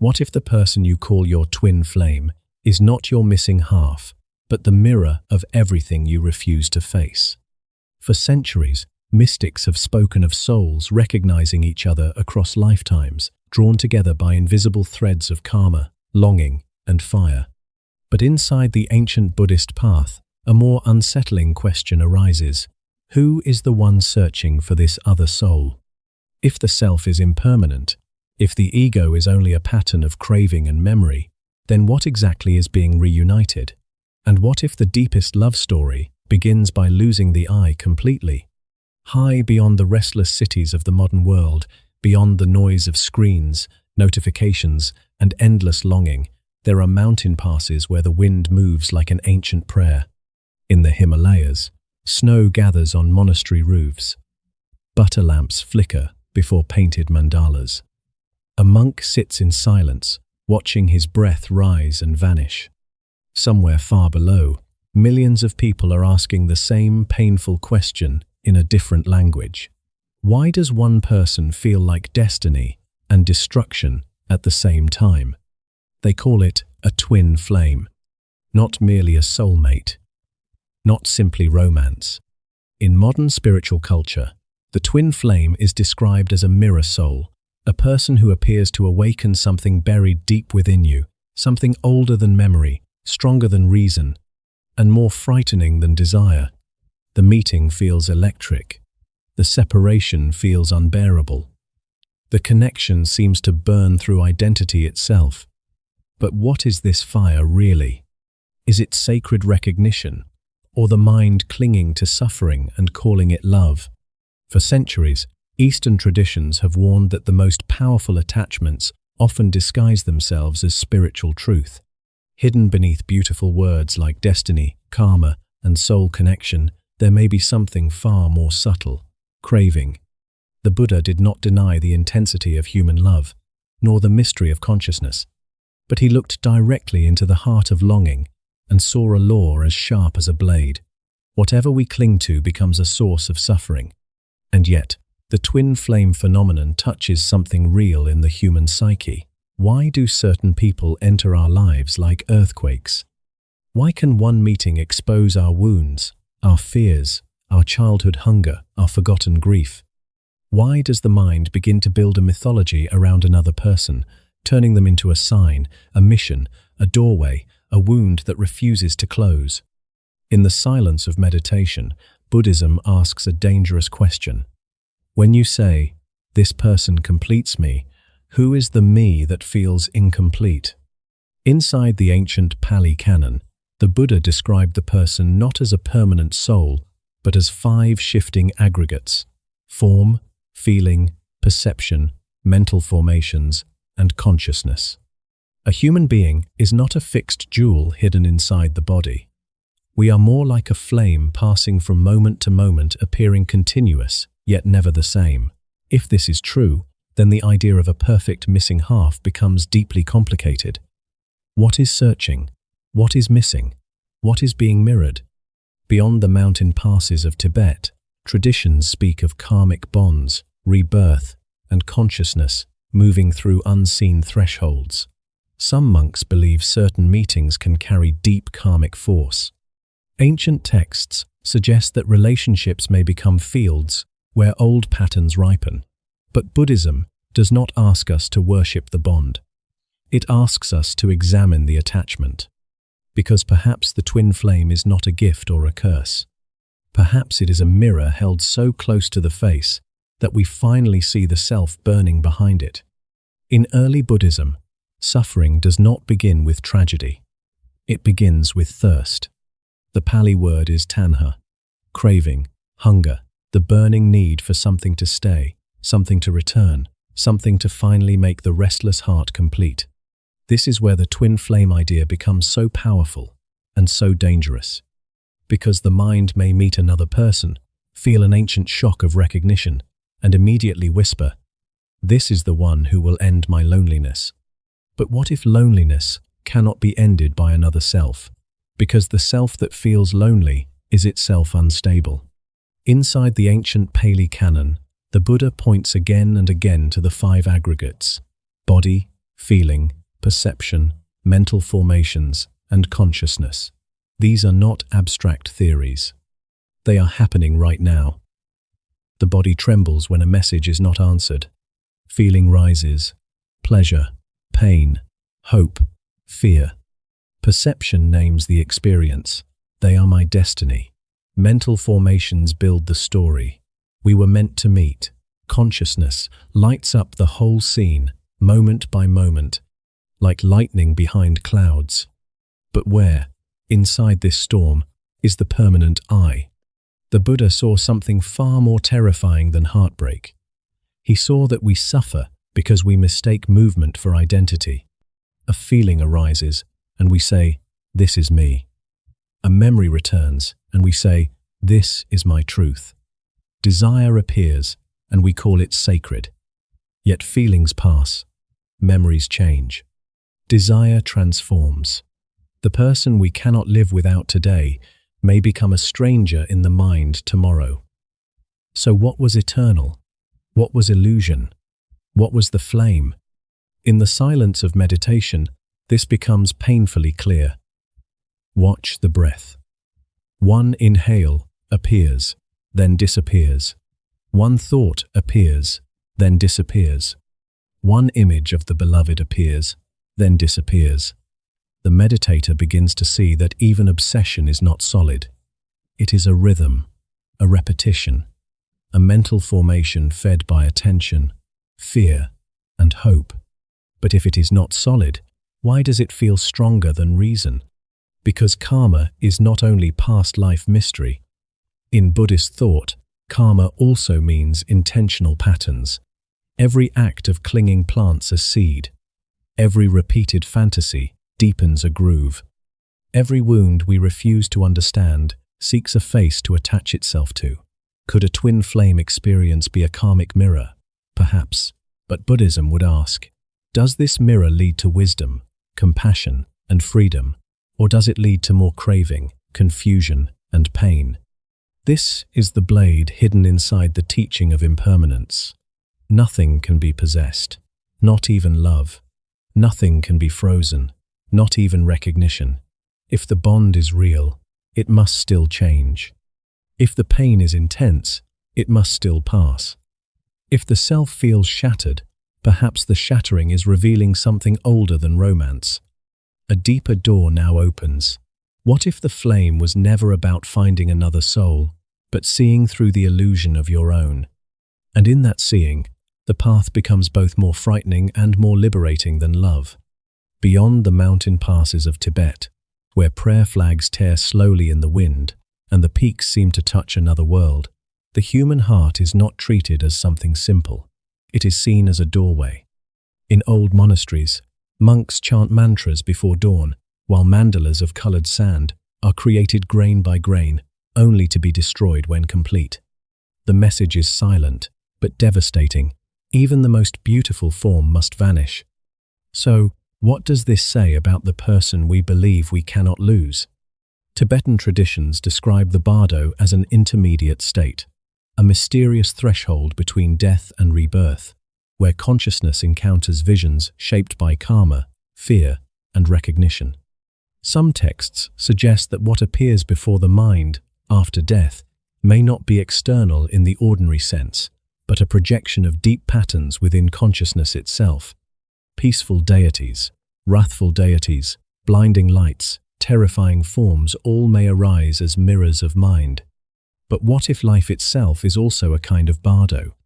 What if the person you call your twin flame is not your missing half, but the mirror of everything you refuse to face? For centuries, mystics have spoken of souls recognizing each other across lifetimes, drawn together by invisible threads of karma, longing, and fire. But inside the ancient Buddhist path, a more unsettling question arises. Who is the one searching for this other soul? If the self is impermanent, if the ego is only a pattern of craving and memory, then what exactly is being reunited? And what if the deepest love story begins by losing the I completely? High beyond the restless cities of the modern world, beyond the noise of screens, notifications, and endless longing, there are mountain passes where the wind moves like an ancient prayer. In the Himalayas, snow gathers on monastery roofs. Butter lamps flicker before painted mandalas. A monk sits in silence, watching his breath rise and vanish. Somewhere far below, millions of people are asking the same painful question in a different language. Why does one person feel like destiny and destruction at the same time? They call it a twin flame, not merely a soulmate, not simply romance. In modern spiritual culture, the twin flame is described as a mirror soul, a person who appears to awaken something buried deep within you, something older than memory, stronger than reason, and more frightening than desire. The meeting feels electric. The separation feels unbearable. The connection seems to burn through identity itself. But what is this fire really? Is it sacred recognition, or the mind clinging to suffering and calling it love? For centuries, Eastern traditions have warned that the most powerful attachments often disguise themselves as spiritual truth. Hidden beneath beautiful words like destiny, karma, and soul connection, there may be something far more subtle: craving. The Buddha did not deny the intensity of human love, nor the mystery of consciousness, but he looked directly into the heart of longing and saw a law as sharp as a blade. Whatever we cling to becomes a source of suffering. And yet, the twin flame phenomenon touches something real in the human psyche. Why do certain people enter our lives like earthquakes? Why can one meeting expose our wounds, our fears, our childhood hunger, our forgotten grief? Why does the mind begin to build a mythology around another person, turning them into a sign, a mission, a doorway, a wound that refuses to close? In the silence of meditation, Buddhism asks a dangerous question. When you say, "This person completes me," who is the me that feels incomplete? Inside the ancient Pali canon, the Buddha described the person not as a permanent soul, but as 5 shifting aggregates: form, feeling, perception, mental formations, and consciousness. A human being is not a fixed jewel hidden inside the body. We are more like a flame passing from moment to moment, appearing continuous, yet never the same. If this is true, then the idea of a perfect missing half becomes deeply complicated. What is searching? What is missing? What is being mirrored? Beyond the mountain passes of Tibet, traditions speak of karmic bonds, rebirth, and consciousness moving through unseen thresholds. Some monks believe certain meetings can carry deep karmic force. Ancient texts suggest that relationships may become fields where old patterns ripen. But Buddhism does not ask us to worship the bond. It asks us to examine the attachment. Because perhaps the twin flame is not a gift or a curse. Perhaps it is a mirror held so close to the face that we finally see the self burning behind it. In early Buddhism, suffering does not begin with tragedy. It begins with thirst. The Pali word is tanha, craving, hunger, the burning need for something to stay, something to return, something to finally make the restless heart complete. This is where the twin flame idea becomes so powerful and so dangerous. Because the mind may meet another person, feel an ancient shock of recognition, and immediately whisper, "This is the one who will end my loneliness." But what if loneliness cannot be ended by another self? Because the self that feels lonely is itself unstable. Inside the ancient Pali canon, the Buddha points again and again to the 5 aggregates: body, feeling, perception, mental formations, and consciousness. These are not abstract theories. They are happening right now. The body trembles when a message is not answered. Feeling rises. Pleasure, pain, hope, fear. Perception names the experience. They are my destiny. Mental formations build the story. We were meant to meet. Consciousness lights up the whole scene, moment by moment, like lightning behind clouds. But where, inside this storm, is the permanent I? The Buddha saw something far more terrifying than heartbreak. He saw that we suffer because we mistake movement for identity. A feeling arises, and we say, "This is me." A memory returns, and we say, "This is my truth." Desire appears, and we call it sacred. Yet feelings pass. Memories change. Desire transforms. The person we cannot live without today may become a stranger in the mind tomorrow. So what was eternal? What was illusion? What was the flame? In the silence of meditation, this becomes painfully clear. Watch the breath. One inhale appears, then disappears. One thought appears, then disappears. One image of the beloved appears, then disappears. The meditator begins to see that even obsession is not solid. It is a rhythm, a repetition, a mental formation fed by attention, fear, and hope. But if it is not solid, why does it feel stronger than reason? Because karma is not only past life mystery. In Buddhist thought, karma also means intentional patterns. Every act of clinging plants a seed. Every repeated fantasy deepens a groove. Every wound we refuse to understand seeks a face to attach itself to. Could a twin flame experience be a karmic mirror? Perhaps, but Buddhism would ask, does this mirror lead to wisdom, compassion, and freedom, or does it lead to more craving, confusion, and pain? This is the blade hidden inside the teaching of impermanence. Nothing can be possessed, not even love. Nothing can be frozen, not even recognition. If the bond is real, it must still change. If the pain is intense, it must still pass. If the self feels shattered, perhaps the shattering is revealing something older than romance. A deeper door now opens. What if the flame was never about finding another soul, but seeing through the illusion of your own? And in that seeing, the path becomes both more frightening and more liberating than love. Beyond the mountain passes of Tibet, where prayer flags tear slowly in the wind and the peaks seem to touch another world, the human heart is not treated as something simple. It is seen as a doorway. In old monasteries, monks chant mantras before dawn, while mandalas of colored sand are created grain by grain, only to be destroyed when complete. The message is silent, but devastating. Even the most beautiful form must vanish. So, what does this say about the person we believe we cannot lose? Tibetan traditions describe the Bardo as an intermediate state, a mysterious threshold between death and rebirth, where consciousness encounters visions shaped by karma, fear, and recognition. Some texts suggest that what appears before the mind, after death, may not be external in the ordinary sense, but a projection of deep patterns within consciousness itself. Peaceful deities, wrathful deities, blinding lights, terrifying forms all may arise as mirrors of mind. But what if life itself is also a kind of bardo?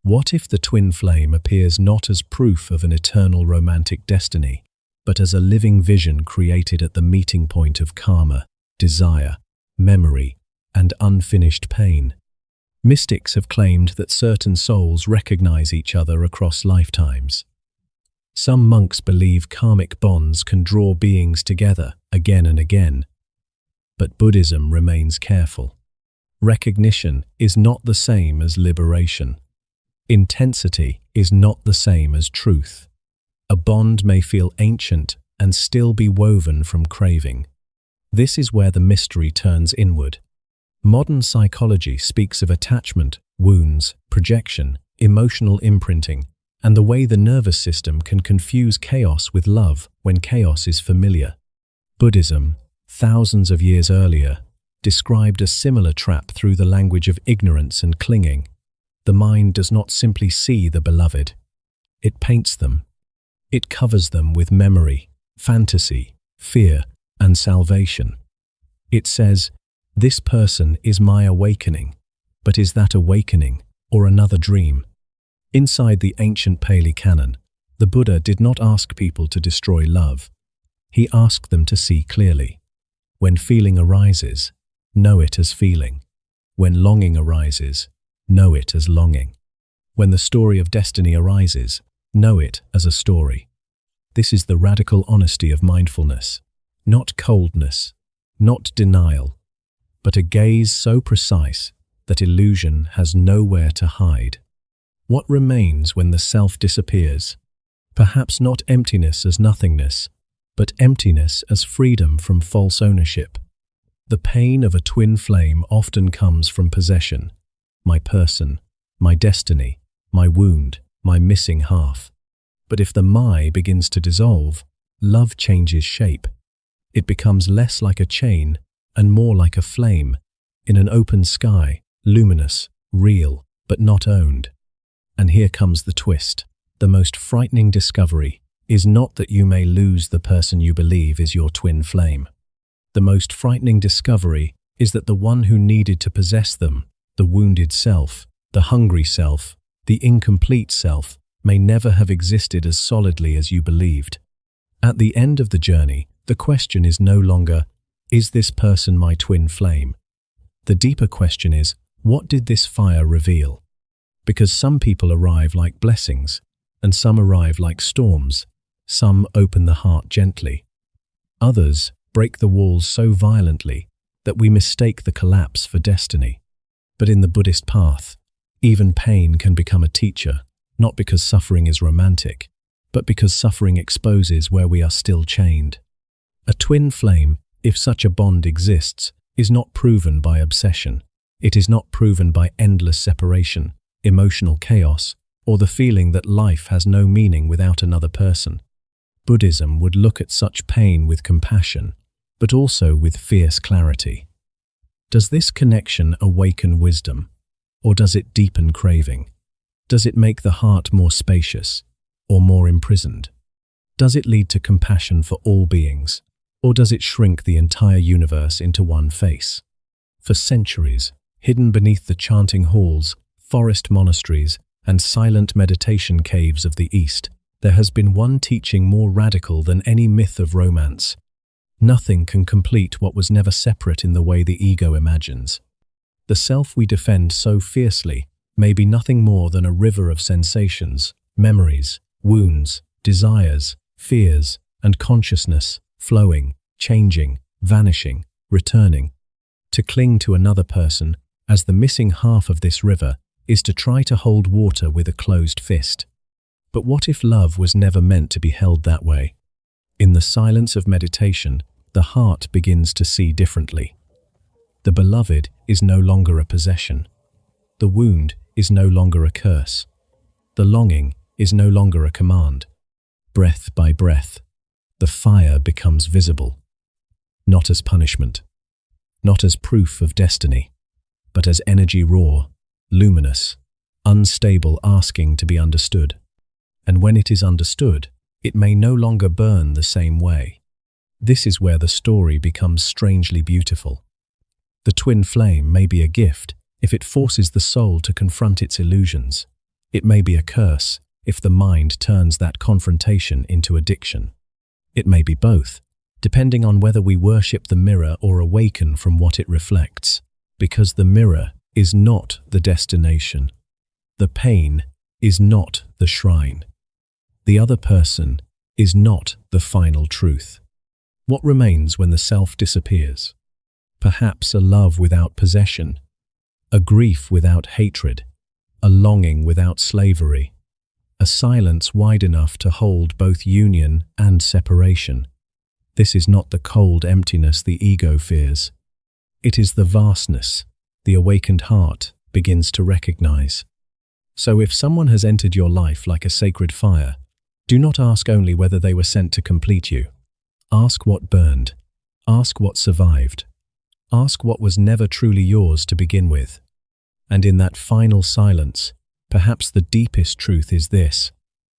What if the twin flame appears not as proof of an eternal romantic destiny, but as a living vision created at the meeting point of karma, desire, memory, and unfinished pain? Mystics have claimed that certain souls recognize each other across lifetimes. Some monks believe karmic bonds can draw beings together again and again. But Buddhism remains careful. Recognition is not the same as liberation. Intensity is not the same as truth. A bond may feel ancient and still be woven from craving. This is where the mystery turns inward. Modern psychology speaks of attachment, wounds, projection, emotional imprinting, and the way the nervous system can confuse chaos with love when chaos is familiar. Buddhism, thousands of years earlier, described a similar trap through the language of ignorance and clinging. The mind does not simply see the beloved. It paints them. It covers them with memory, fantasy, fear, and salvation. It says, "This person is my awakening," but is that awakening or another dream? Inside the ancient Pali canon, the Buddha did not ask people to destroy love. He asked them to see clearly. When feeling arises, know it as feeling. When longing arises, know it as longing. When the story of destiny arises, know it as a story. This is the radical honesty of mindfulness, not coldness, not denial, but a gaze so precise that illusion has nowhere to hide. What remains when the self disappears? Perhaps not emptiness as nothingness, but emptiness as freedom from false ownership. The pain of a twin flame often comes from possession. My person, my destiny, my wound, my missing half. But if the my begins to dissolve, love changes shape. It becomes less like a chain and more like a flame in an open sky, luminous, real, but not owned. And here comes the twist. The most frightening discovery is not that you may lose the person you believe is your twin flame. The most frightening discovery is that the one who needed to possess them, the wounded self, the hungry self, the incomplete self, may never have existed as solidly as you believed. At the end of the journey, the question is no longer, is this person my twin flame? The deeper question is, what did this fire reveal? Because some people arrive like blessings, and some arrive like storms. Some open the heart gently. Others break the walls so violently that we mistake the collapse for destiny. But in the Buddhist path, even pain can become a teacher, not because suffering is romantic, but because suffering exposes where we are still chained. A twin flame, if such a bond exists, is not proven by obsession. It is not proven by endless separation, emotional chaos, or the feeling that life has no meaning without another person. Buddhism would look at such pain with compassion, but also with fierce clarity. Does this connection awaken wisdom, or does it deepen craving? Does it make the heart more spacious, or more imprisoned? Does it lead to compassion for all beings, or does it shrink the entire universe into one face? For centuries, hidden beneath the chanting halls, forest monasteries, and silent meditation caves of the East, there has been one teaching more radical than any myth of romance. Nothing can complete what was never separate in the way the ego imagines. The self we defend so fiercely may be nothing more than a river of sensations, memories, wounds, desires, fears, and consciousness, flowing, changing, vanishing, returning. To cling to another person as the missing half of this river is to try to hold water with a closed fist. But what if love was never meant to be held that way? In the silence of meditation, the heart begins to see differently. The beloved is no longer a possession. The wound is no longer a curse. The longing is no longer a command. Breath by breath, the fire becomes visible, not as punishment, not as proof of destiny, but as energy raw, luminous, unstable, asking to be understood. And when it is understood, it may no longer burn the same way. This is where the story becomes strangely beautiful. The twin flame may be a gift if it forces the soul to confront its illusions. It may be a curse if the mind turns that confrontation into addiction. It may be both, depending on whether we worship the mirror or awaken from what it reflects, because the mirror is not the destination. The pain is not the shrine. The other person is not the final truth. What remains when the self disappears? Perhaps a love without possession, a grief without hatred, a longing without slavery, a silence wide enough to hold both union and separation. This is not the cold emptiness the ego fears. It is the vastness the awakened heart begins to recognize. So if someone has entered your life like a sacred fire, do not ask only whether they were sent to complete you. Ask what burned. Ask what survived. Ask what was never truly yours to begin with. And in that final silence, perhaps the deepest truth is this: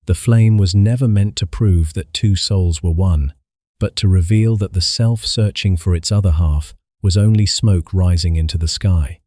the flame was never meant to prove that two souls were one, but to reveal that the self searching for its other half was only smoke rising into the sky.